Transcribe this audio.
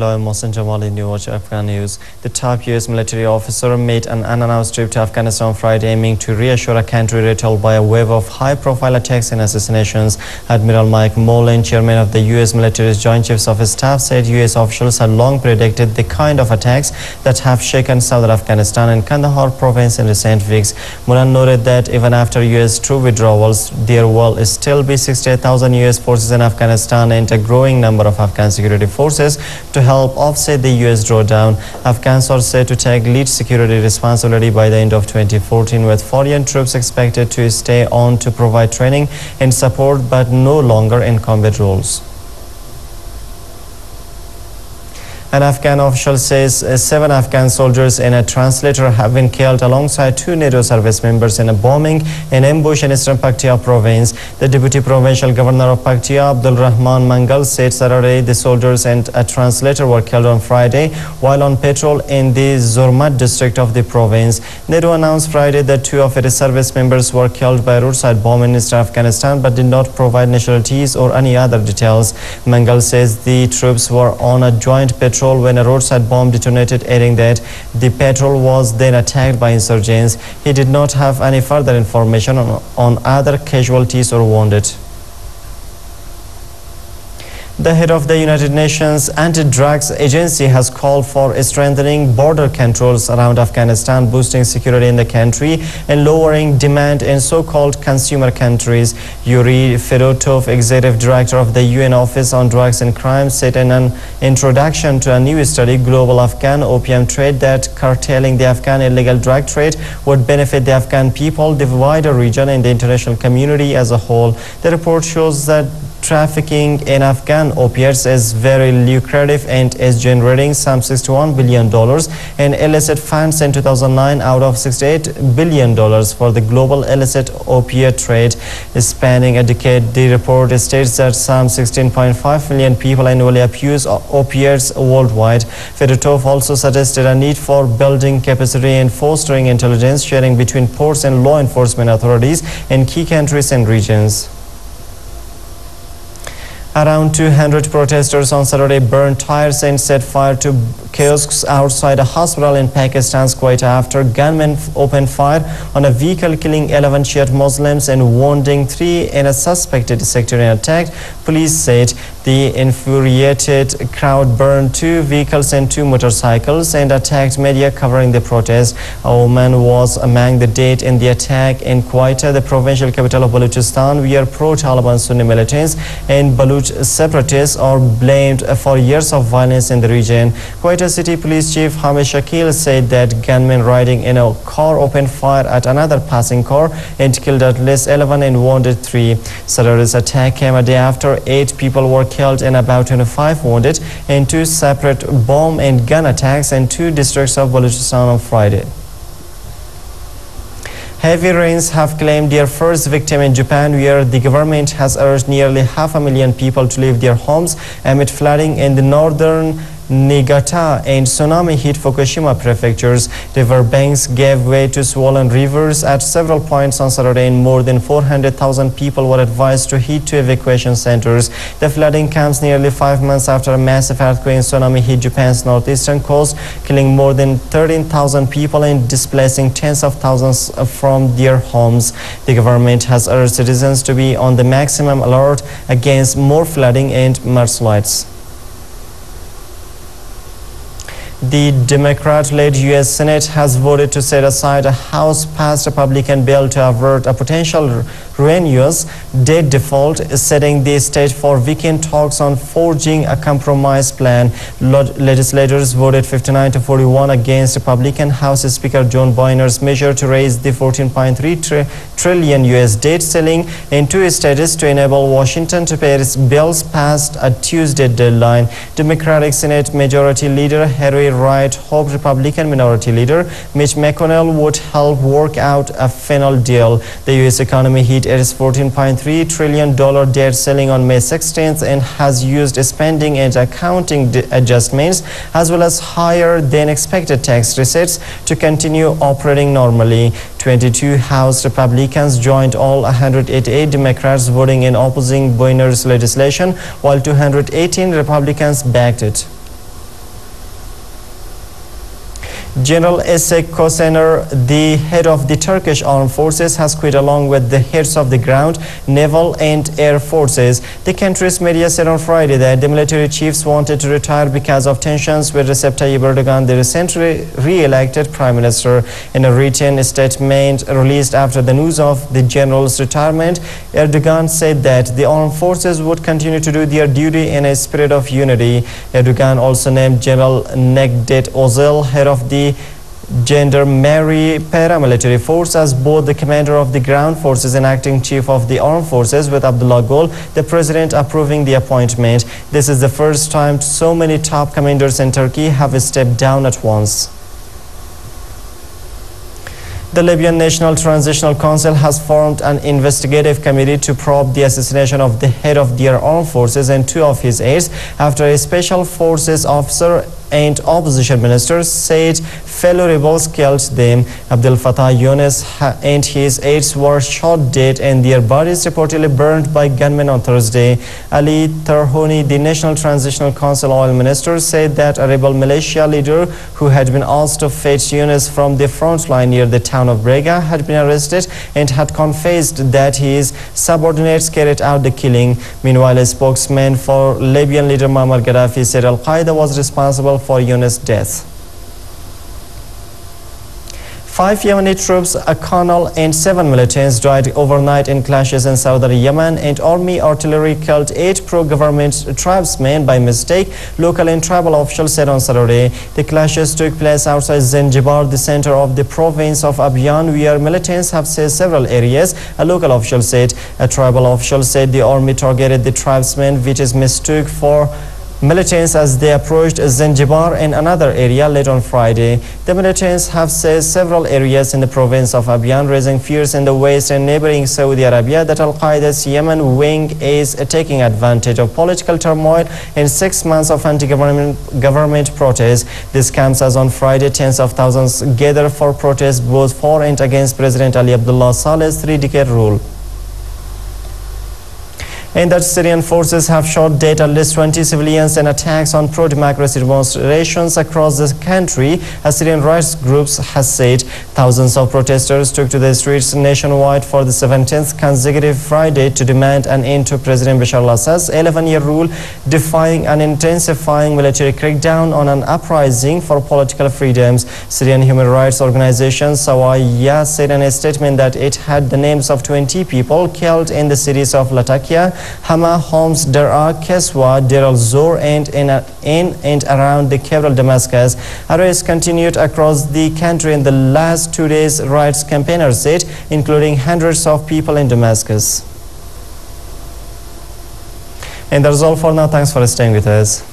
Hello, I'm Mohsen Jamali, New Watch Afghanews. The top U.S. military officer made an unannounced trip to Afghanistan on Friday, aiming to reassure a country riddled by a wave of high-profile attacks and assassinations. Admiral Mike Mullen, chairman of the U.S. military's Joint Chiefs of Staff, said U.S. officials had long predicted the kind of attacks that have shaken southern Afghanistan and Kandahar province in recent weeks. Mullen noted that even after U.S. troop withdrawals, there will still be 68,000 U.S. forces in Afghanistan and a growing number of Afghan security forces to help offset the U.S. drawdown. Afghans are set to take lead security responsibility by the end of 2014, with foreign troops expected to stay on to provide training and support, but no longer in combat roles. An Afghan official says 7 Afghan soldiers and a translator have been killed alongside 2 NATO service members in a bombing and ambush in eastern Paktia province. The deputy provincial governor of Paktia, Abdul Rahman Mangal, said Saturday the soldiers and a translator were killed on Friday while on patrol in the Zormat district of the province. NATO announced Friday that 2 of its service members were killed by a roadside bomb in eastern Afghanistan, but did not provide nationalities or any other details. Mangal says the troops were on a joint patrol when a roadside bomb detonated, adding that the patrol was then attacked by insurgents. He did not have any further information on other casualties or wounded. The head of the United Nations Anti-Drugs Agency has called for strengthening border controls around Afghanistan, boosting security in the country and lowering demand in so-called consumer countries. Yuri Fedotov, executive director of the UN Office on Drugs and Crime, said in an introduction to a new study, Global Afghan Opium Trade, that curtailing the Afghan illegal drug trade would benefit the Afghan people, the wider region, and the international community as a whole. The report shows that trafficking in Afghan opiates is very lucrative and is generating some $61 billion in illicit funds in 2009 out of $68 billion for the global illicit opiate trade. Spanning a decade, the report states that some 16.5 million people annually abuse opiates worldwide. Fedotov also suggested a need for building capacity and fostering intelligence sharing between ports and law enforcement authorities in key countries and regions. Around 200 protesters on Saturday burned tires and set fire to kiosks outside a hospital in Pakistan's Quetta after gunmen opened fire on a vehicle, killing 11 Shiite Muslims and wounding 3 in a suspected sectarian attack. Police said the infuriated crowd burned 2 vehicles and 2 motorcycles and attacked media covering the protest. A woman was among the dead in the attack in Quetta, the provincial capital of Baluchistan, where pro-Taliban Sunni militants and Baluch separatists are blamed for years of violence in the region. Quetta City Police Chief Hamish Shakil said that gunmen riding in a car opened fire at another passing car and killed at least 11 and wounded 3. Saturday's attack came a day after 8 people were killed and about 25 wounded in 2 separate bomb and gun attacks in 2 districts of Baluchistan on Friday. Heavy rains have claimed their first victim in Japan, where the government has urged nearly 500,000 people to leave their homes amid flooding in the northern Niigata and tsunami-hit Fukushima prefectures. River banks gave way to swollen rivers at several points on Saturday, and more than 400,000 people were advised to head to evacuation centers. The flooding comes nearly 5 months after a massive earthquake and tsunami hit Japan's northeastern coast, killing more than 13,000 people and displacing tens of thousands from their homes. The government has urged citizens to be on the maximum alert against more flooding and mudslides. The Democrat-led U.S. Senate has voted to set aside a House-passed Republican bill to avert a potential ruinous debt default, setting the stage for weekend talks on forging a compromise plan. Legislators voted 59 to 41 against Republican House Speaker John Boehner's measure to raise the $14.3 trillion U.S. debt ceiling in 2 stages to enable Washington to pay its bills past a Tuesday deadline. Democratic Senate Majority Leader Harry Wright hoped Republican Minority Leader Mitch McConnell would help work out a final deal. The U.S. economy hit its $14.3 trillion debt ceiling on May 16th and has used spending and accounting adjustments as well as higher than expected tax receipts to continue operating normally. 22 House Republicans joined all 188 Democrats voting in opposing Boehner's legislation, while 218 Republicans backed it. General Esek Kosener, the head of the Turkish armed forces, has quit along with the heads of the ground, naval and air forces. The country's media said on Friday that the military chiefs wanted to retire because of tensions with Recep Tayyip Erdogan, the recently re-elected prime minister. In a written statement released after the news of the general's retirement, Erdogan said that the armed forces would continue to do their duty in a spirit of unity. Erdogan also named General Necdet Özel, head of the Gendarmerie paramilitary force, as both the commander of the ground forces and acting chief of the armed forces, with Abdullah Gül, the president, approving the appointment. This is the first time so many top commanders in Turkey have stepped down at once. The Libyan National Transitional Council has formed an investigative committee to probe the assassination of the head of their armed forces and two of his aides after a special forces officer and opposition minister said fellow rebels killed them. Abdel Fattah Yunus and his aides were shot dead and their bodies reportedly burned by gunmen on Thursday. Ali Tarhouni, the National Transitional Council oil minister, said that a rebel militia leader who had been asked to fetch Yunus from the front line near the town of Brega had been arrested and had confessed that his subordinates carried out the killing. Meanwhile, a spokesman for Libyan leader Muammar Gaddafi said Al-Qaeda was responsible for Yunus' death. 5 Yemeni troops, a colonel and 7 militants died overnight in clashes in southern Yemen, and army artillery killed 8 pro-government tribesmen by mistake, local and tribal officials said on Saturday. The clashes took place outside Zanzibar, the center of the province of Abyan, where militants have seized several areas, a local official said. A tribal official said the army targeted the tribesmen, which is mistook for militants, as they approached Zanzibar and another area late on Friday. The militants have seized several areas in the province of Abyan, raising fears in the west and neighboring Saudi Arabia that Al-Qaeda's Yemen wing is taking advantage of political turmoil and 6 months of anti-government protests. This comes as on Friday tens of thousands gathered for protests both for and against President Ali Abdullah Saleh's 3-decade rule. And that Syrian forces have shot dead at least 20 civilians in attacks on pro-democracy demonstrations across the country, as Syrian rights groups has said. Thousands of protesters took to the streets nationwide for the 17th consecutive Friday to demand an end to President Bashar al-Assad's 11-year rule, defying an intensifying military crackdown on an uprising for political freedoms. Syrian human rights organization Sawaya said in a statement that it had the names of 20 people killed in the cities of Latakia, Hama, Homs, Daraa, Keswa, Deir al-Zor, and in and around the capital Damascus. Arrests continued across the country in the last 2 days, rights campaigners said, including hundreds of people in Damascus. And that's all for now. Thanks for staying with us.